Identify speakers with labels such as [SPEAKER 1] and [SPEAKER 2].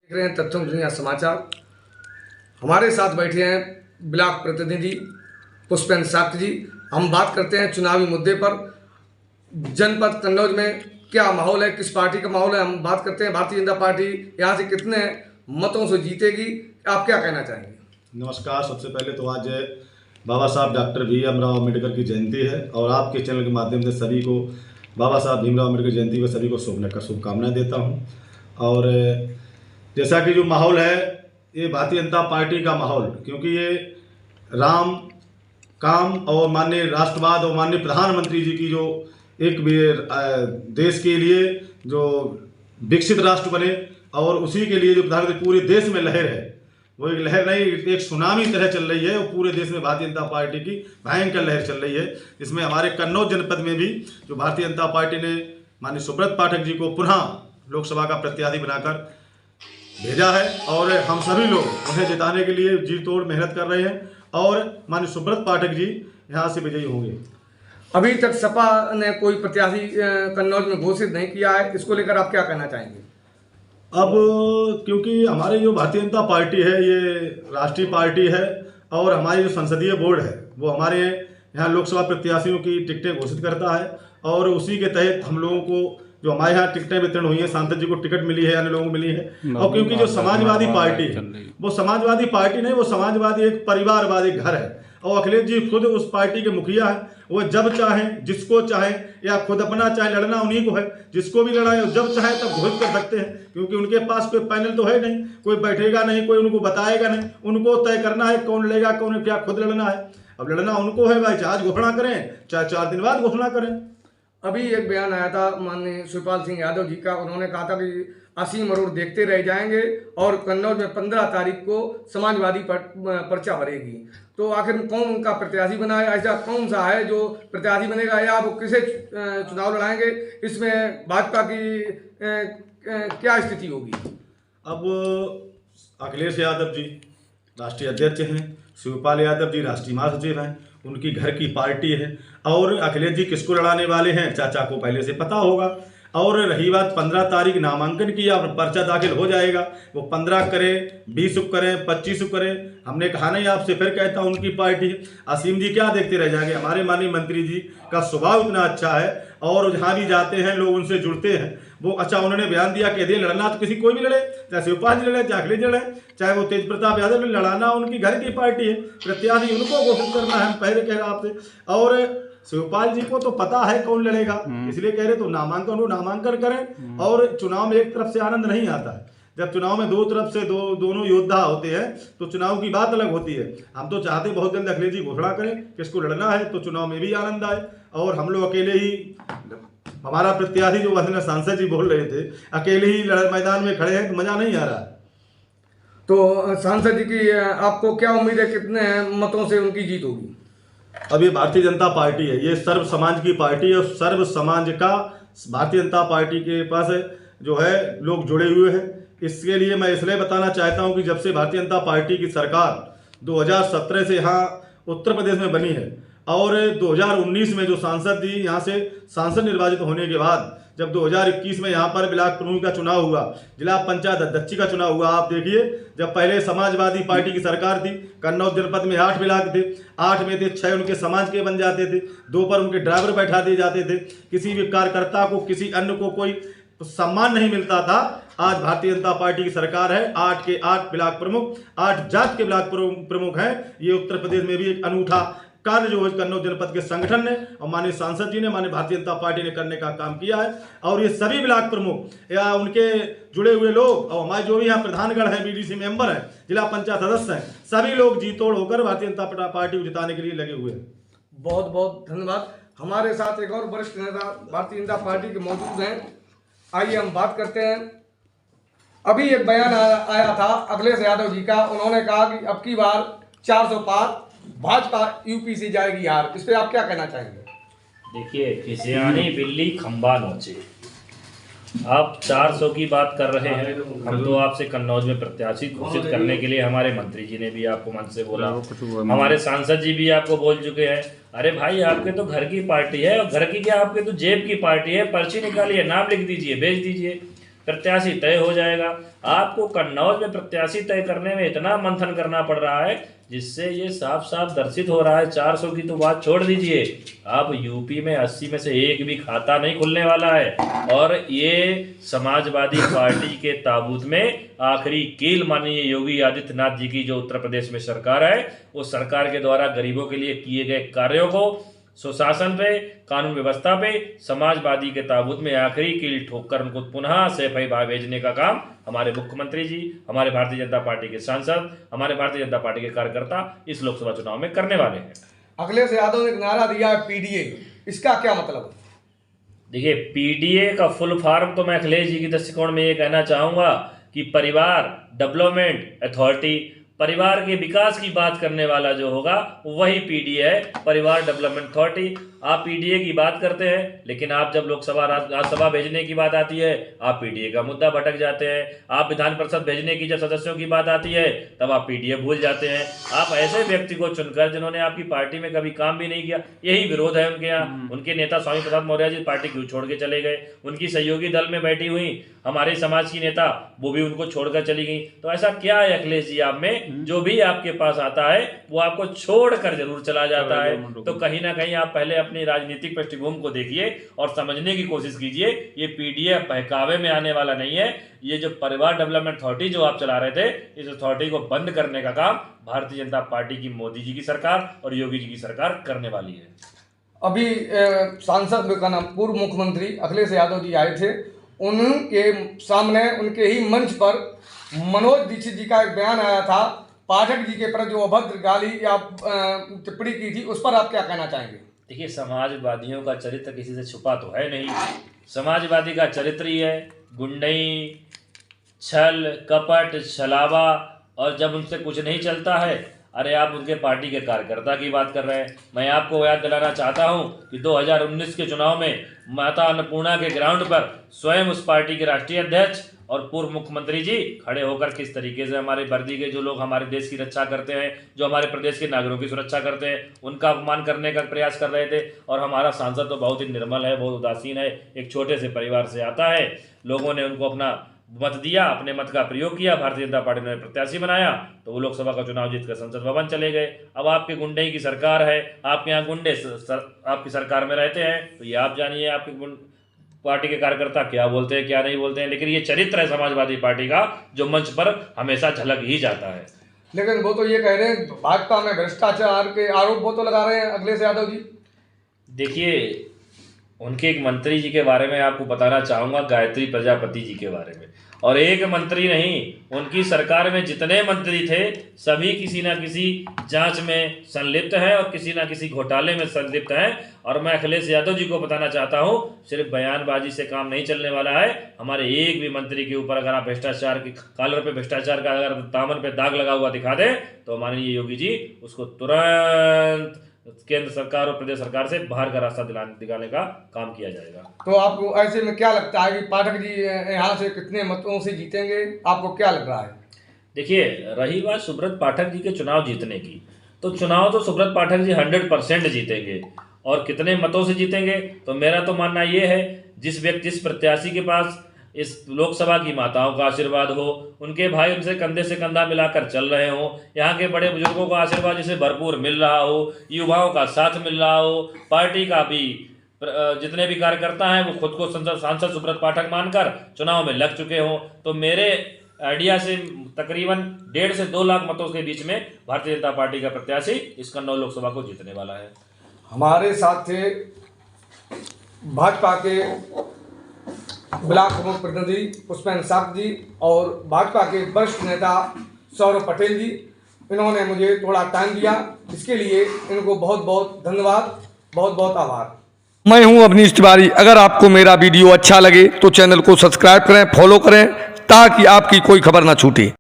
[SPEAKER 1] देख रहे हैं तथ्यों दुनिया समाचार। हमारे साथ बैठे हैं ब्लॉक प्रतिनिधि पुष्पेंद्र शाक्य जी। हम बात करते हैं चुनावी मुद्दे पर। जनपद कन्नौज में क्या माहौल है, किस पार्टी का माहौल है, हम बात करते हैं। भारतीय जनता पार्टी यहाँ से कितने मतों से जीतेगी, आप क्या कहना चाहेंगे?
[SPEAKER 2] नमस्कार। सबसे पहले तो आज बाबा साहब डॉक्टर भीमराव अम्बेडकर की जयंती है और आपके चैनल के माध्यम से सभी को बाबा साहब भीमराव अम्बेडकर जयंती पर सभी को शुभकामनाएं देता हूं। और जैसा कि जो माहौल है ये भारतीय जनता पार्टी का माहौल, क्योंकि ये राम काम और माननीय राष्ट्रवाद और माननीय प्रधानमंत्री जी की जो एक देश के लिए जो विकसित राष्ट्र बने और उसी के लिए जो प्रधानमंत्री पूरे देश में लहर है, वो एक लहर नहीं, एक सुनामी तरह चल रही है और पूरे देश में भारतीय जनता पार्टी की भयंकर लहर चल रही है। इसमें हमारे कन्नौज जनपद में भी जो भारतीय जनता पार्टी ने माननीय सुब्रत पाठक जी को पुनः लोकसभा का प्रत्याशी बनाकर भेजा है और हम सभी लोग उन्हें जिताने के लिए जी तोड़ मेहनत कर रहे हैं और माननीय सुब्रत पाठक जी यहाँ से विजयी होंगे।
[SPEAKER 1] अभी तक सपा ने कोई प्रत्याशी कन्नौज में घोषित नहीं किया है, इसको लेकर आप क्या कहना चाहेंगे?
[SPEAKER 2] अब क्योंकि हमारी जो भारतीय जनता पार्टी है ये राष्ट्रीय पार्टी है और हमारी जो संसदीय बोर्ड है वो हमारे यहाँ लोकसभा प्रत्याशियों की टिकटें घोषित करता है और उसी के तहत हम लोगों को जो हमारे यहाँ टिकटें वितरण हुई है, सांसद जी को टिकट मिली है, अन्य लोगों को मिली है। और क्योंकि जो समाजवादी पार्टी है वो समाजवादी पार्टी नहीं, वो समाजवादी एक परिवारवादी घर है और अखिलेश जी खुद उस पार्टी के मुखिया है। वो जब चाहें जिसको चाहें या खुद अपना चाहे लड़ना उन्हीं को है, जिसको भी लड़ाए जब चाहे तब घोषित कर सकते हैं, क्योंकि उनके पास कोई पैनल तो है नहीं, कोई बैठेगा नहीं, कोई उनको बताएगा नहीं, उनको तय करना है कौन लड़ेगा कौन क्या, खुद लड़ना है। अब लड़ना उनको है भाई, चाहे आज घोषणा करें चाहे 4 दिन बाद घोषणा करें।
[SPEAKER 1] अभी एक बयान आया था माननीय शिवपाल सिंह यादव जी का, उन्होंने कहा था कि असीम अरोड़ देखते रह जाएंगे और कन्नौज में 15 तारीख को समाजवादी पर्चा भरेगी। तो आखिर कौन उनका प्रत्याशी बना है? ऐसा कौन सा है जो प्रत्याशी बनेगा या वो किसे चुनाव लड़ाएंगे? इसमें भाजपा की क्या स्थिति होगी?
[SPEAKER 2] अब अखिलेश यादव जी राष्ट्रीय अध्यक्ष हैं, शिवपाल यादव जी राष्ट्रीय महासचिव हैं, उनकी घर की पार्टी है और अखिलेश जी किसको लड़ाने वाले हैं चाचा को पहले से पता होगा। और रही बात 15 तारीख नामांकन की, अब पर्चा दाखिल हो जाएगा, वो 15 करें 20 करें 25 करें, हमने कहा नहीं, आपसे फिर कहता हूँ उनकी पार्टी। असीम जी क्या देखते रह जाएंगे? हमारे माननीय मंत्री जी का स्वभाव इतना अच्छा है और जहाँ भी जाते हैं लोग उनसे जुड़ते हैं। वो अच्छा उन्होंने बयान दिया कि यदि लड़ना तो किसी कोई भी लड़े, चाहे शिवपाल जी लड़े चाहे अखिलेश लड़े चाहे वो तेज प्रताप यादव ने, लड़ाना उनकी घर की पार्टी है, प्रत्याशी उनको घोषित करना है। हम पहले कह रहे आपसे, और शिवपाल जी को तो पता है कौन लड़ेगा, इसलिए कह रहे तो नामांकन करें। और चुनाव में एक तरफ से आनंद नहीं आता है, जब चुनाव में दो तरफ से दोनों योद्धा होते हैं तो चुनाव की बात अलग होती है। हम तो चाहते बहुत जल्द अखिलेश जी घोषणा करें किसको लड़ना है तो चुनाव में भी आनंद आए और हम लोग अकेले ही, हमारा प्रत्याशी जो सांसद जी बोल रहे थे, अकेले ही मैदान में खड़े हैं तो मजा नहीं आ रहा।
[SPEAKER 1] तो सांसद जी की आपको क्या उम्मीद है, कितने मतों से उनकी जीत होगी?
[SPEAKER 2] अब ये भारतीय जनता पार्टी है, ये सर्व समाज की पार्टी है और सर्व समाज का भारतीय जनता पार्टी के पास जो है लोग जुड़े हुए हैं। इसके लिए मैं इसलिए बताना चाहता हूं कि जब से भारतीय जनता पार्टी की सरकार 2017 से यहाँ उत्तर प्रदेश में बनी है और 2019 में जो सांसद जी यहाँ से सांसद निर्वाचित होने के बाद जब 2021 में यहाँ पर ब्लॉक प्रमुख का चुनाव हुआ, जिला पंचायत अध्यक्ष का चुनाव हुआ, आप देखिए जब पहले समाजवादी पार्टी की सरकार थी, कन्नौज जनपद में 8 ब्लॉक थे, 8 में से 6 उनके समाज के बन जाते थे, 2 पर उनके ड्राइवर बैठा दिए जाते थे, किसी भी कार्यकर्ता को किसी अन्य को कोई सम्मान नहीं मिलता था। आज भारतीय जनता पार्टी की सरकार है, 8 के 8 ब्लॉक प्रमुख, 8 जात के ब्लॉक प्रमुख हैं। ये उत्तर प्रदेश में भी एक अनूठा कार्य जो कन्नौज जनपद के संगठन ने और माननीय सांसद जी ने, माननीय भारतीय जनता पार्टी ने करने का काम किया है। और ये सभी ब्लॉक प्रमुख या उनके जुड़े हुए लोग और हमारे जो भी यहाँ प्रधानगण हैं, बीडीसी मेंबर हैं, जिला पंचायत सदस्य हैं, सभी लोग जी तोड़ होकर भारतीय जनता पार्टी को जिताने के लिए लगे हुए हैं।
[SPEAKER 1] बहुत बहुत धन्यवाद। हमारे साथ एक और वरिष्ठ नेता भारतीय जनता पार्टी के मौजूद हैं, आइए हम बात करते हैं। अभी एक बयान आया था अखिलेश यादव जी का, उन्होंने कहा कि अब की बार 400 पार भाजपा यूपी से जाएगी यार, इस पे आप क्या कहना चाहेंगे?
[SPEAKER 3] देखिए, सियानी बिल्ली खंबा नोचे, आप 400 की बात कर रहे हैं। हम तो आपसे कन्नौज में प्रत्याशी घोषित करने के लिए हमारे मंत्री जी ने भी आपको मन से बोला, हमारे सांसद जी भी आपको बोल चुके हैं। अरे भाई, आपके तो घर की पार्टी है और घर की क्या, आपके तो जेब की पार्टी है, पर्ची निकालिए, नाम लिख दीजिए, भेज दीजिए। प्रत्याशी तय हो जाएगा। आपको कन्नौज में प्रत्याशी तय करने में इतना मंथन करना पड़ रहा है जिससे ये साफ साफ दर्शित हो रहा है। 400 की तो बात छोड़ दीजिए, अब यूपी में 80 में से एक भी खाता नहीं खुलने वाला है। और ये समाजवादी पार्टी के ताबूत में आखिरी कील माननीय योगी आदित्यनाथ जी की जो उत्तर प्रदेश में सरकार है, उस सरकार के द्वारा गरीबों के लिए किए गए कार्यों को, सुशासन पे, कानून व्यवस्था पे, समाजवादी के ताबूत में आखिरी कील ठोककर उनको पुनः सेफई भाग भेजने का काम हमारे मुख्यमंत्री जी, हमारे भारतीय जनता पार्टी के सांसद, हमारे भारतीय जनता पार्टी के कार्यकर्ता इस लोकसभा चुनाव में करने वाले हैं।
[SPEAKER 1] अखिलेश यादव ने एक नारा दिया है पीडीए, इसका क्या मतलब?
[SPEAKER 3] देखिए, पीडीए का फुल फॉर्म तो मैं अखिलेश जी के दृष्टिकोण में ये कहना चाहूँगा कि परिवार डेवलपमेंट अथॉरिटी, परिवार के विकास की बात करने वाला जो होगा वही पीडीए है, परिवार डेवलपमेंट अथॉरिटी। आप पीडीए की बात करते हैं, लेकिन आप जब लोकसभा राज्यसभा भेजने की बात आती है आप पीडीए का मुद्दा भटक जाते हैं। आप विधान परिषद भेजने की जब सदस्यों की बात आती है तब आप पीडीए भूल जाते हैं। आप ऐसे व्यक्ति को चुनकर जिन्होंने आपकी पार्टी में कभी काम भी नहीं किया, यही विरोध है उनके यहाँ। उनके नेता स्वामी प्रसाद मौर्य जी पार्टी क्यों छोड़ के चले गए? उनकी सहयोगी दल में बैठी हुई हमारे समाज की नेता वो भी उनको छोड़कर चली गई। तो ऐसा क्या है अखिलेश जी आप में, जो भी आपके पास आता है वो आपको छोड़कर जरूर चला जाता है? तो कहीं ना कहीं आप पहले अपनी राजनीतिक पृष्ठभूमि को देखिए और समझने की कोशिश कीजिए। ये पीडीए बहकावे में आने वाला नहीं है। ये जो परिवार डेवलपमेंट अथॉरिटी जो आप चला रहे थे, इस अथॉरिटी को बंद करने का काम भारतीय जनता पार्टी की मोदी जी की सरकार और योगी जी की सरकार करने वाली है।
[SPEAKER 1] अभी सांसद का नाम पूर्व मुख्यमंत्री अखिलेश यादव जी आए थे, उनके सामने उनके ही मंच पर मनोज दीक्षित जी का एक बयान आया था, पाठक जी के प्रति जो अभद्र गाली या टिप्पणी की थी, उस पर आप क्या कहना चाहेंगे?
[SPEAKER 3] देखिए, समाजवादियों का चरित्र किसी से छुपा तो है नहीं। समाजवादी का चरित्र ही है गुंडई, छल, कपट, छलावा, और जब उनसे कुछ नहीं चलता है, अरे आप उनके पार्टी के कार्यकर्ता की बात कर रहे हैं। मैं आपको याद दिलाना चाहता हूं कि 2019 के चुनाव में माता अन्नपूर्णा के ग्राउंड पर स्वयं उस पार्टी के राष्ट्रीय अध्यक्ष और पूर्व मुख्यमंत्री जी खड़े होकर किस तरीके से हमारे वर्दी के जो लोग हमारे देश की रक्षा करते हैं, जो हमारे प्रदेश के नागरिकों की सुरक्षा करते हैं, उनका अपमान करने का प्रयास कर रहे थे। और हमारा सांसद तो बहुत ही निर्मल है, बहुत उदासीन है, एक छोटे से परिवार से आता है। लोगों ने उनको अपना मत दिया, अपने मत का प्रयोग किया, भारतीय जनता पार्टी ने प्रत्याशी बनाया, तो वो लोकसभा का चुनाव जीतकर संसद भवन चले गए। अब आपके गुंडे की सरकार है, आपके यहाँ गुंडे आपकी सरकार में रहते हैं, तो ये आप जानिए आपकी पार्टी के कार्यकर्ता क्या बोलते हैं क्या नहीं बोलते हैं। लेकिन ये चरित्र है समाजवादी पार्टी का जो मंच पर हमेशा झलक ही जाता है।
[SPEAKER 1] लेकिन वो तो ये कह रहे हैं भाजपा में भ्रष्टाचार के आरोप वो तो लगा रहे हैं अखिलेश यादव जी।
[SPEAKER 3] देखिए, उनके एक मंत्री जी के बारे में आपको बताना चाहूँगा, गायत्री प्रजापति जी के बारे में। और एक मंत्री नहीं, उनकी सरकार में जितने मंत्री थे सभी किसी ना किसी जांच में संलिप्त हैं और किसी ना किसी घोटाले में संलिप्त हैं। और मैं अखिलेश यादव जी को बताना चाहता हूं, सिर्फ बयानबाजी से काम नहीं चलने वाला है। हमारे एक भी मंत्री के ऊपर अगर आप भ्रष्टाचार की कॉलर पे भ्रष्टाचार का अगर दामन पे दाग लगा हुआ दिखा दें तो माननीय योगी जी उसको तुरंत केंद्र सरकार और प्रदेश सरकार से बाहर का रास्ता दिखाने का काम किया जाएगा।
[SPEAKER 1] तो आपको ऐसे में क्या लगता है कि पाठक जी यहाँ से कितने मतों से जीतेंगे, आपको क्या लग रहा है?
[SPEAKER 3] देखिए, रही बात सुब्रत पाठक जी के चुनाव जीतने की, तो चुनाव तो सुब्रत पाठक जी 100% जीतेंगे। और कितने मतों से जीतेंगे, तो मेरा तो मानना ये है जिस प्रत्याशी के पास इस लोकसभा की माताओं का आशीर्वाद हो, उनके भाई उनसे कंधे से कंधा मिलाकर चल रहे हों, यहाँ के बड़े बुजुर्गों का आशीर्वाद जिसे भरपूर मिल रहा हो, युवाओं का साथ मिल रहा हो, पार्टी का भी जितने भी कार्यकर्ता हैं वो खुद को सांसद सुब्रत पाठक मानकर चुनाव में लग चुके हों, तो मेरे आइडिया से तकरीबन 1.5 से 2 लाख मतों के बीच में भारतीय जनता पार्टी का प्रत्याशी इस कन्नौज लोकसभा को जीतने वाला है।
[SPEAKER 1] हमारे साथ थे भाजपा के ब्लॉक प्रमुख प्रतिनिधि पुष्पेंद्र साहब जी और भाजपा के वरिष्ठ नेता सौरभ पटेल जी। इन्होंने मुझे थोड़ा टाइम दिया, इसके लिए इनको बहुत बहुत धन्यवाद, बहुत बहुत आभार। मैं हूं अवनीश तिवारी। अगर आपको मेरा वीडियो अच्छा लगे तो चैनल को सब्सक्राइब करें, फॉलो करें, ताकि आपकी कोई खबर ना छूटे।